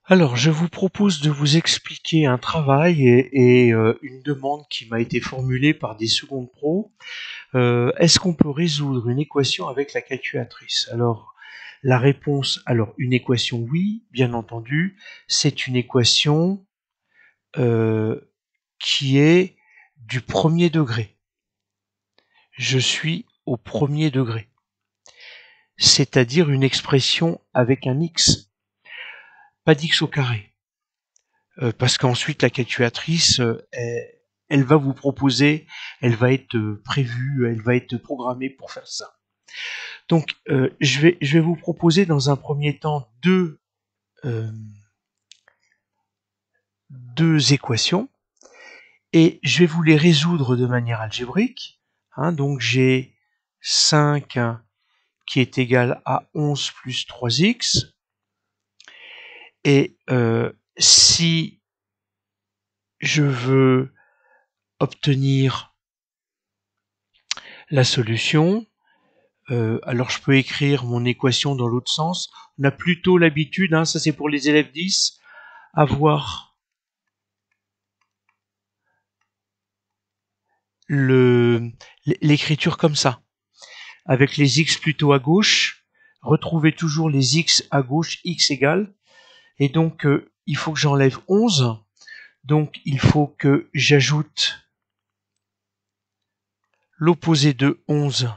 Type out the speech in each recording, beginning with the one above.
Alors, je vous propose de vous expliquer un travail et une demande qui m'a été formulée par des secondes pro. Est-ce qu'on peut résoudre une équation avec la calculatrice? Alors, la réponse, une équation, oui, bien entendu. C'est une équation euh, qui est du premier degré. Je suis au premier degré, c'est-à-dire une expression avec un x, pas d'x au carré. Parce qu'ensuite la calculatrice, elle va vous proposer, elle va être prévue, elle va être programmée pour faire ça. Donc je vais vous proposer dans un premier temps euh, deux équations et je vais vous les résoudre de manière algébrique. Donc j'ai 5 qui est égal à 11 plus 3x. Et si je veux obtenir la solution, alors je peux écrire mon équation dans l'autre sens. On a plutôt l'habitude, ça c'est pour les élèves 10, avoir l'écriture comme ça, avec les x plutôt à gauche, retrouver toujours les x à gauche, x égale, et donc il faut que j'enlève 11, donc il faut que j'ajoute l'opposé de 11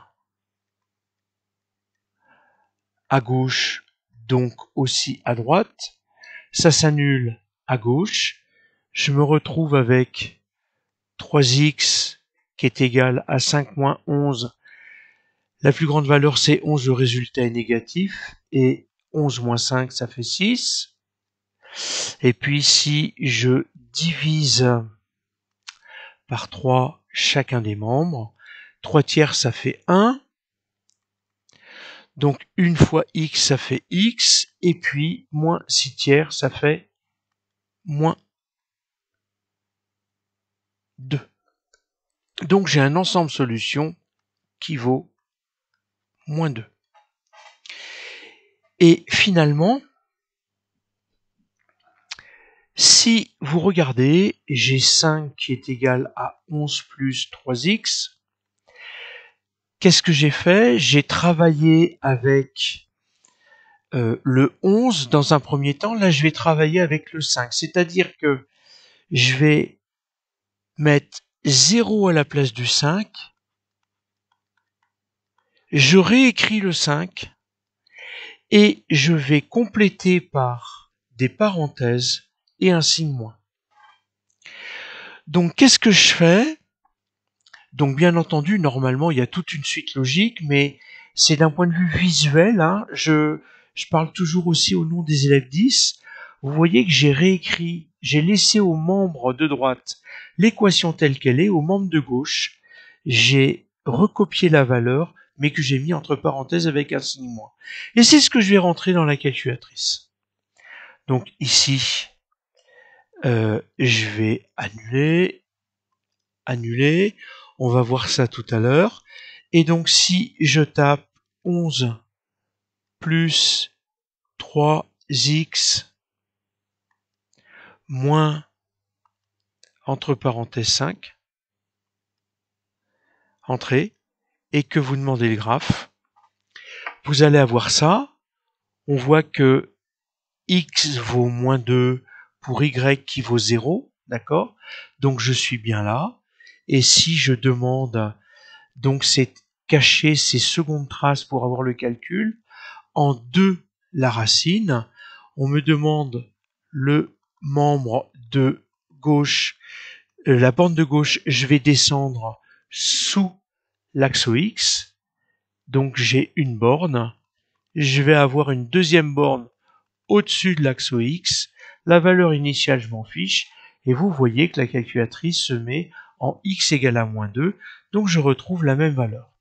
à gauche, donc aussi à droite, ça s'annule à gauche, je me retrouve avec 3x qui est égal à 5 moins 11. La plus grande valeur c'est 11, le résultat est négatif, et 11 moins 5 ça fait 6. Et puis si je divise par 3 chacun des membres, 3 tiers ça fait 1. Donc une fois x ça fait x, et puis moins 6 tiers ça fait moins 2. Donc j'ai un ensemble solution qui vaut moins 2. Et finalement, si vous regardez, j'ai 5 qui est égal à 11 plus 3x. Qu'est-ce que j'ai fait? J'ai travaillé avec le 11 dans un premier temps. Là, je vais travailler avec le 5. C'est-à-dire que je vais mettre 0 à la place du 5. Je réécris le 5 et je vais compléter par des parenthèses et un signe moins. Donc, qu'est-ce que je fais? Donc, bien entendu, normalement, il y a toute une suite logique, mais c'est d'un point de vue visuel. Je parle toujours aussi au nom des élèves 10. Vous voyez que j'ai réécrit, j'ai laissé aux membres de droite l'équation telle qu'elle est, aux membres de gauche, j'ai recopié la valeur, mais que j'ai mis entre parenthèses avec un signe moins. Et c'est ce que je vais rentrer dans la calculatrice. Donc ici, je vais annuler, on va voir ça tout à l'heure. Et donc si je tape 11 plus 3x moins entre parenthèses 5, entrée, et que vous demandez le graphe, vous allez avoir ça. On voit que x vaut moins 2 pour y qui vaut 0, d'accord? Donc je suis bien là. Et si je demande, donc c'est cacher ces secondes traces pour avoir le calcul, en 2 la racine, on me demande le membre de gauche, la bande de gauche, je vais descendre sous l'axe X, donc j'ai une borne, je vais avoir une deuxième borne au-dessus de l'axe X, la valeur initiale je m'en fiche, et vous voyez que la calculatrice se met en x égale à moins 2, donc je retrouve la même valeur.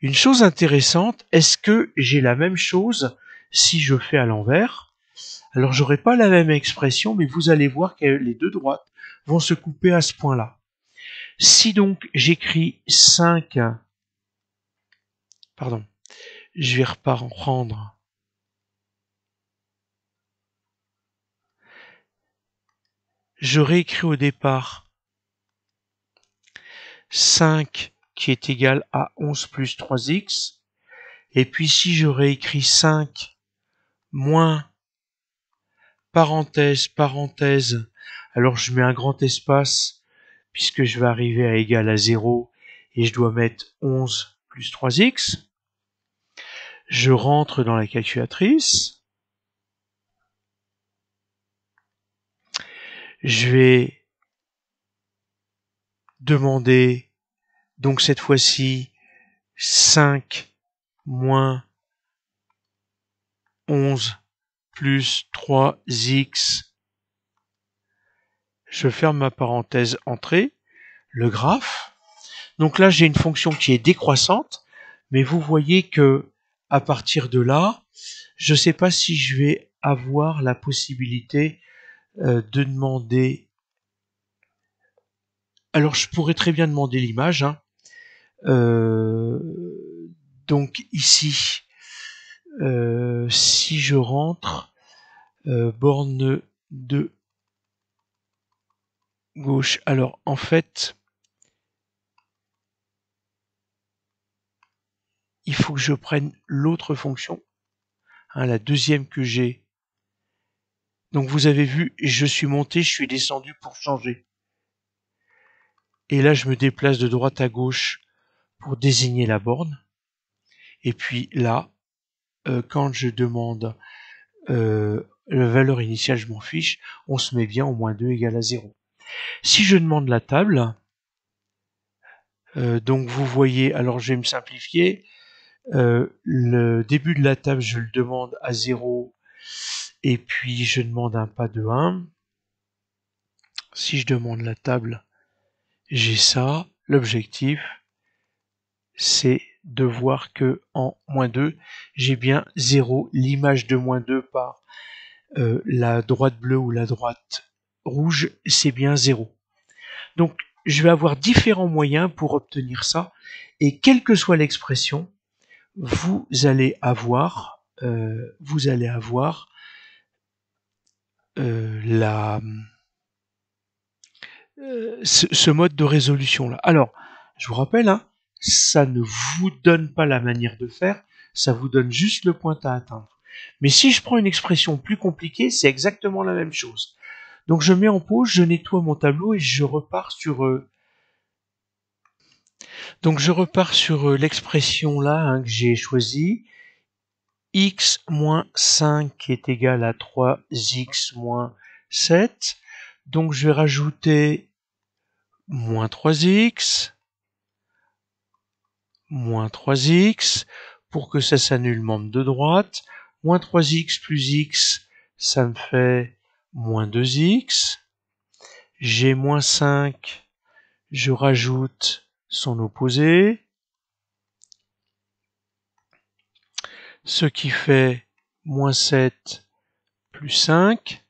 Une chose intéressante, est-ce que j'ai la même chose si je fais à l'envers? Alors j'aurai pas la même expression, mais vous allez voir que les deux droites vont se couper à ce point-là. Si donc j'écris 5, pardon, je vais reprendre je réécris au départ 5 qui est égal à 11 plus 3x. Et puis si je réécris 5 moins parenthèse, parenthèse, alors je mets un grand espace puisque je vais arriver à égal à 0 et je dois mettre 11 plus 3x. Je rentre dans la calculatrice. Je vais demander, donc cette fois-ci, 5 moins 11 plus 3x. Je ferme ma parenthèse entrée, le graphe. Donc là, j'ai une fonction qui est décroissante, mais vous voyez que à partir de là, je ne sais pas si je vais avoir la possibilité de demander. Alors, je pourrais très bien demander l'image. Hein. Donc ici, si je rentre borne de gauche, alors en fait, il faut que je prenne l'autre fonction, hein, la deuxième que j'ai. Donc vous avez vu, je suis monté, je suis descendu pour changer. Et là, je me déplace de droite à gauche pour désigner la borne. Et puis là, quand je demande la valeur initiale, je m'en fiche, on se met bien au moins 2 égale à 0. Si je demande la table, donc vous voyez, alors je vais me simplifier, le début de la table, je le demande à 0, et puis je demande un pas de 1. Si je demande la table, j'ai ça. L'objectif, c'est de voir que en moins 2, j'ai bien 0, l'image de moins 2 par la droite bleue ou la droite rouge, c'est bien 0. Donc, je vais avoir différents moyens pour obtenir ça, et quelle que soit l'expression, vous allez avoir ce mode de résolution là. Alors, je vous rappelle, hein, ça ne vous donne pas la manière de faire, ça vous donne juste le point à atteindre. Mais si je prends une expression plus compliquée, c'est exactement la même chose. Donc je mets en pause, je nettoie mon tableau et je repars sur l'expression là, hein, que j'ai choisie. X moins 5 est égal à 3x moins 7. Donc je vais rajouter moins 3x, moins 3x, pour que ça s'annule membre de droite. Moins 3x plus x, ça me fait moins 2x. J'ai moins 5, je rajoute son opposé, ce qui fait moins 7 plus 5.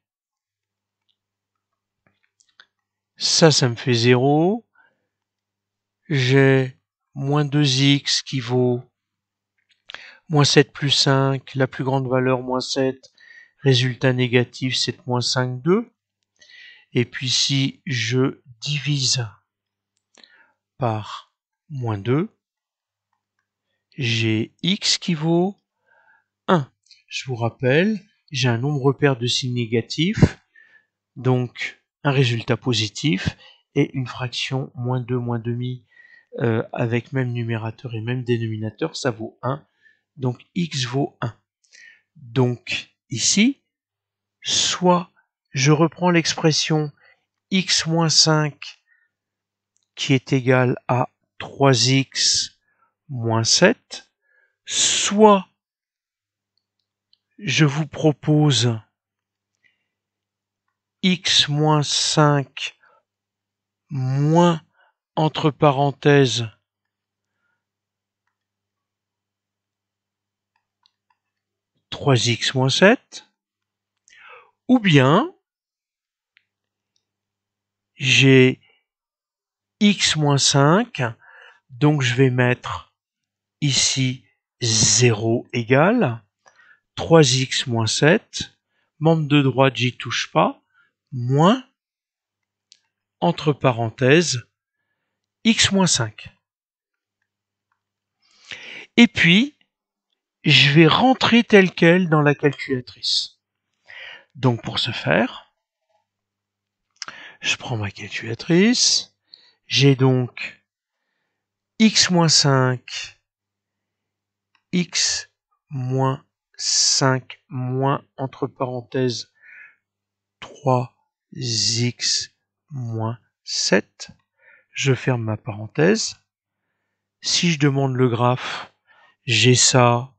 Ça me fait 0. J'ai moins 2x qui vaut moins 7 plus 5, la plus grande valeur moins 7, résultat négatif, c'est moins 5, 2. Et puis si je divise par moins 2, j'ai x qui vaut 1. Je vous rappelle, j'ai un nombre pair de signes négatifs, donc un résultat positif, et une fraction moins 2, moins demi, avec même numérateur et même dénominateur, ça vaut 1. Donc x vaut 1. Donc ici, soit je reprends l'expression x moins 5 qui est égal à 3x moins 7, soit je vous propose x moins 5 moins, entre parenthèses, 3x moins 7, ou bien j'ai x moins 5, donc je vais mettre ici 0 égale 3x moins 7, membre de droite, j'y touche pas, moins entre parenthèses, x moins 5. Et puis, je vais rentrer tel quel dans la calculatrice. Donc pour ce faire, je prends ma calculatrice, j'ai donc x moins 5, x moins 5 moins entre parenthèses 3x moins 7. Je ferme ma parenthèse. Si je demande le graphe, j'ai ça.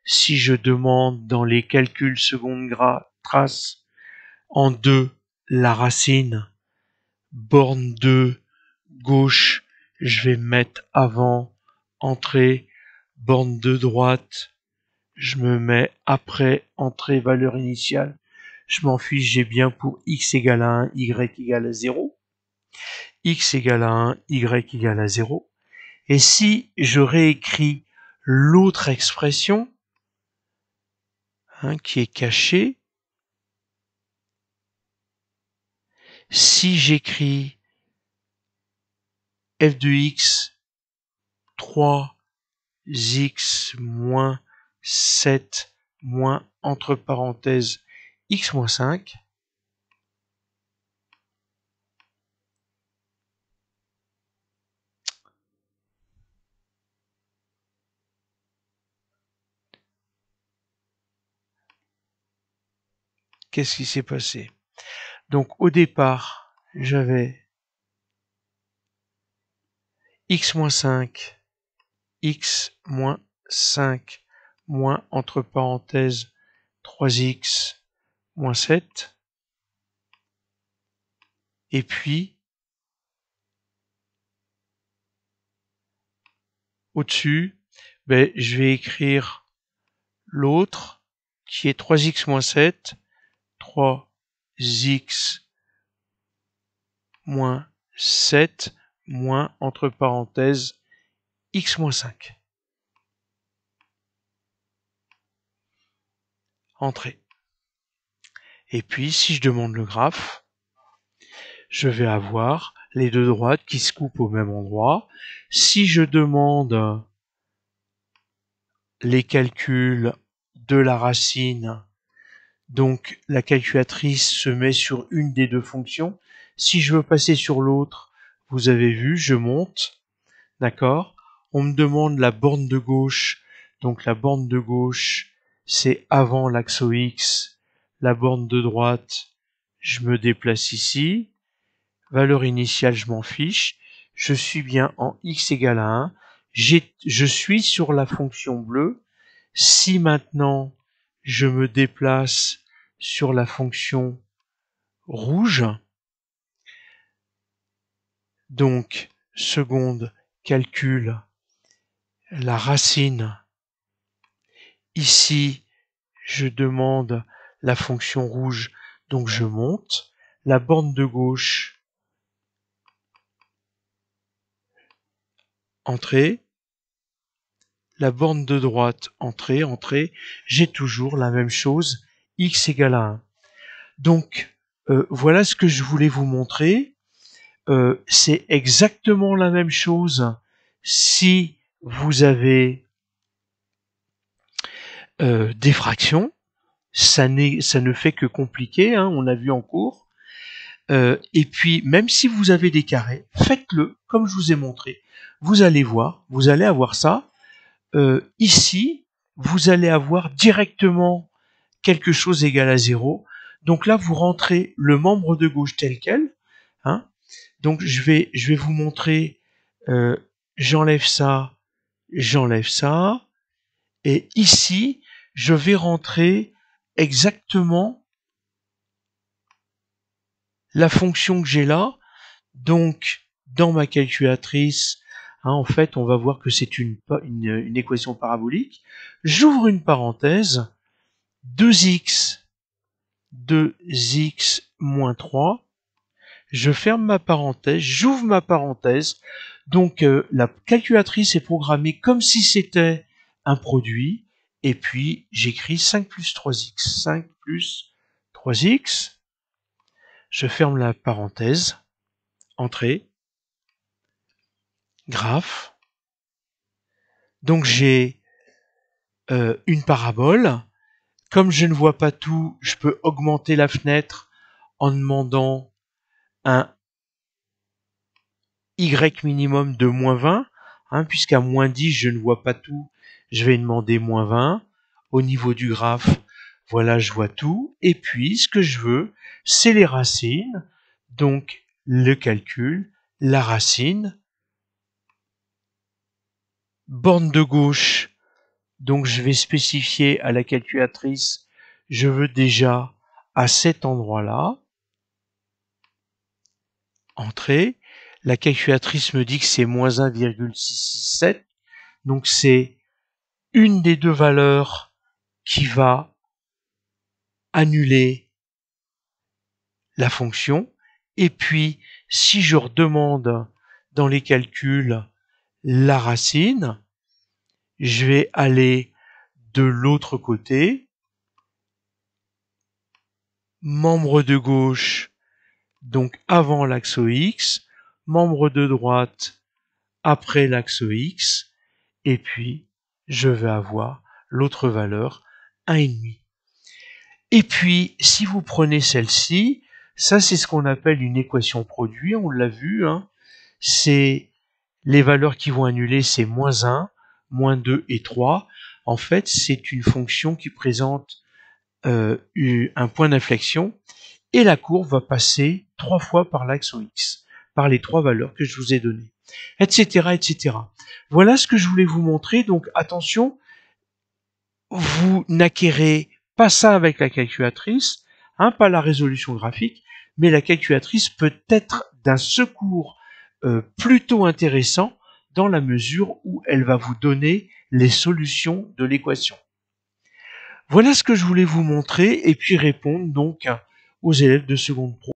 Si je demande dans les calculs seconde trace en 2 la racine, borne 2, gauche, je vais mettre avant, entrée, borne 2 droite, je me mets après, entrée, valeur initiale. Je m'en fiche, j'ai bien pour x égale à 1, y égale à 0. X égale à 1, y égale à 0. Et si je réécris l'autre expression, qui est cachée, si j'écris f de x 3x moins 7 moins entre parenthèses x moins 5, qu'est-ce qui s'est passé? Donc au départ, j'avais x moins 5, x moins 5 moins entre parenthèses 3x moins 7. Et puis, au-dessus, je vais écrire l'autre qui est 3x moins 7, 3x moins 7 moins entre parenthèses x moins 5. Entrée. Et puis, si je demande le graphe, je vais avoir les deux droites qui se coupent au même endroit. Si je demande les calculs de la racine, donc la calculatrice se met sur une des deux fonctions. Si je veux passer sur l'autre, vous avez vu, je monte, d'accord? On me demande la borne de gauche, donc la borne de gauche, c'est avant l'axe X. La borne de droite, je me déplace ici. Valeur initiale, je m'en fiche. Je suis bien en x égale à 1. Je suis sur la fonction bleue. Si maintenant je me déplace sur la fonction rouge, donc seconde calcule la racine. Ici, je demande la fonction rouge, donc je monte. La borne de gauche, entrée. La borne de droite, entrée, entrée. J'ai toujours la même chose, x égale à 1. Donc, voilà ce que je voulais vous montrer. C'est exactement la même chose si vous avez des fractions. Ça ne fait que compliquer, on a vu en cours. Et puis, même si vous avez des carrés, faites-le comme je vous ai montré. Vous allez voir, vous allez avoir ça. Ici, vous allez avoir directement quelque chose égal à 0. Donc là, vous rentrez le membre de gauche tel quel. Donc je vais vous montrer, j'enlève ça, et ici, je vais rentrer exactement la fonction que j'ai là. Donc, dans ma calculatrice, en fait, on va voir que c'est une équation parabolique. J'ouvre une parenthèse, 2x moins 3. Je ferme ma parenthèse, j'ouvre ma parenthèse. Donc, la calculatrice est programmée comme si c'était un produit. Et puis, j'écris 5 plus 3x. 5 plus 3x. Je ferme la parenthèse. Entrée, graphe. Donc j'ai une parabole. Comme je ne vois pas tout, je peux augmenter la fenêtre en demandant un Y minimum de moins 20, puisqu'à moins 10, je ne vois pas tout, je vais demander moins 20. Au niveau du graphe, voilà, je vois tout. Et puis, ce que je veux, c'est les racines. Donc, le calcul, la racine. Borne de gauche, donc je vais spécifier à la calculatrice, je veux déjà à cet endroit-là. Entrée. La calculatrice me dit que c'est moins 1,667. Donc c'est une des deux valeurs qui va annuler la fonction. Et puis, si je redemande dans les calculs la racine, je vais aller de l'autre côté. Membre de gauche, donc avant l'axe X, membre de droite après l'axe X, et puis je vais avoir l'autre valeur 1,5. Et puis, si vous prenez celle-ci, ça c'est ce qu'on appelle une équation produit, on l'a vu, c'est les valeurs qui vont annuler, c'est moins 1, moins 2 et 3. En fait, c'est une fonction qui présente un point d'inflexion, et la courbe va passer 3 fois par l'axe X, par les 3 valeurs que je vous ai données, etc., etc. Voilà ce que je voulais vous montrer. Donc attention, vous n'acquérez pas ça avec la calculatrice, pas la résolution graphique, mais la calculatrice peut être d'un secours plutôt intéressant dans la mesure où elle va vous donner les solutions de l'équation. Voilà ce que je voulais vous montrer et puis répondre donc aux élèves de seconde pro.